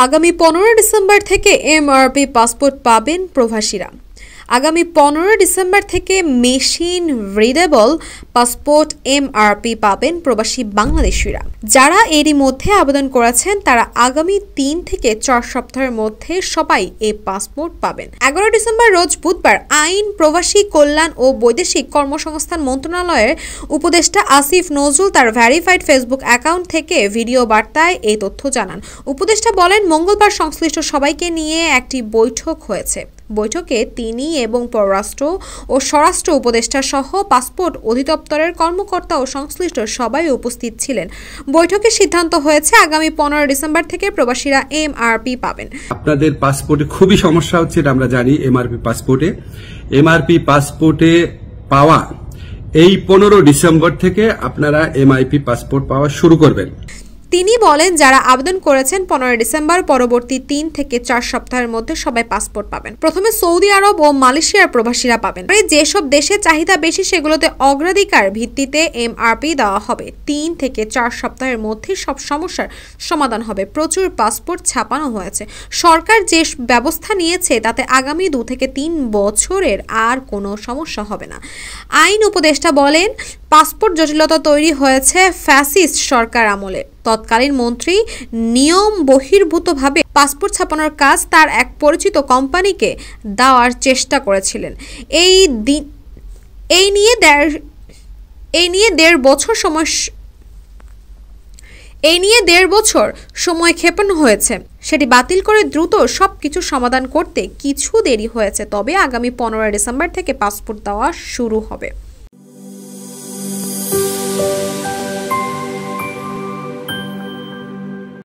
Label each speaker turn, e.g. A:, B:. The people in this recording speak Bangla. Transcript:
A: আগামী 15 ডিসেম্বর থেকে এমআরপি পাসপোর্ট পাবেন প্রবাসীরা। আগামী 15 ডিসেম্বর থেকে মেশিন রিডেবল পাসপোর্ট এমআরপি পাবেন প্রবাসী বাংলাদেশিরা। যারা এরই মধ্যে আবেদন করেছেন তারা আগামী 3 থেকে 4 সপ্তাহের মধ্যে সবাই এই পাসপোর্ট পাবেন। 11 ডিসেম্বর রোজ বুধবার আইন, প্রবাসী কল্যাণ ও বৈদেশিক কর্মসংস্থান মন্ত্রণালয়ের উপদেষ্টা আসিফ নজরুল তার ভেরিফাইড ফেসবুক অ্যাকাউন্ট থেকে ভিডিও বার্তায় এই তথ্য জানান। উপদেষ্টা বলেন, মঙ্গলবার সংশ্লিষ্ট সবাইকে নিয়ে একটি বৈঠক হয়েছে। বৈঠকে তিনি এবং পররাষ্ট্র ও স্বরাষ্ট্র উপদেষ্টা সহ পাসপোর্ট অধিদপ্তরের কর্মকর্তা ও সংশ্লিষ্ট সবাই উপস্থিত ছিলেন। বৈঠকে সিদ্ধান্ত হয়েছে আগামী 15 ডিসেম্বর থেকে প্রবাসীরা এমআরপি পাবেন।
B: আপনাদের পাসপোর্টে খুবই সমস্যা হচ্ছে, আমরা জানি। এমআরপি পাসপোর্টে পাওয়া এই 15 ডিসেম্বর থেকে আপনারা এমআরপি পাসপোর্ট পাওয়া শুরু করবেন।
A: তিনি বলেন, যারা আবেদন করেছেন 15 ডিসেম্বর পরবর্তী 3 থেকে 4 সপ্তাহের মধ্যে সবাই পাসপোর্ট পাবেন। প্রথমে সৌদি আরব ও মালয়েশিয়ার প্রবাসীরা পাবেন। যেসব দেশে চাহিদা বেশি সেগুলোতে অগ্রাধিকার ভিত্তিতে এমআরপি দেওয়া হবে। 3 থেকে 4 সপ্তাহের মধ্যে সব সমস্যার সমাধান হবে। প্রচুর পাসপোর্ট ছাপানো হয়েছে। সরকার যে ব্যবস্থা নিয়েছে তাতে আগামী 2 থেকে 3 বছরের আর কোনো সমস্যা হবে না। আইন উপদেষ্টা বলেন, পাসপোর্ট জটিলতা তৈরি হয়েছে ফ্যাসিস্ট সরকার আমলে। তৎকালীন মন্ত্রী নিয়ম বহির্ভূতভাবে পাসপোর্ট ছাপানোর কাজ তার এক পরিচিত কোম্পানিকে দেওয়ার চেষ্টা করেছিলেন। এই নিয়ে দেড় বছর সময় ক্ষেপণ হয়েছে। সেটি বাতিল করে দ্রুত সবকিছু সমাধান করতে কিছু দেরি হয়েছে। তবে আগামী 15 ডিসেম্বর থেকে পাসপোর্ট দেওয়া শুরু হবে।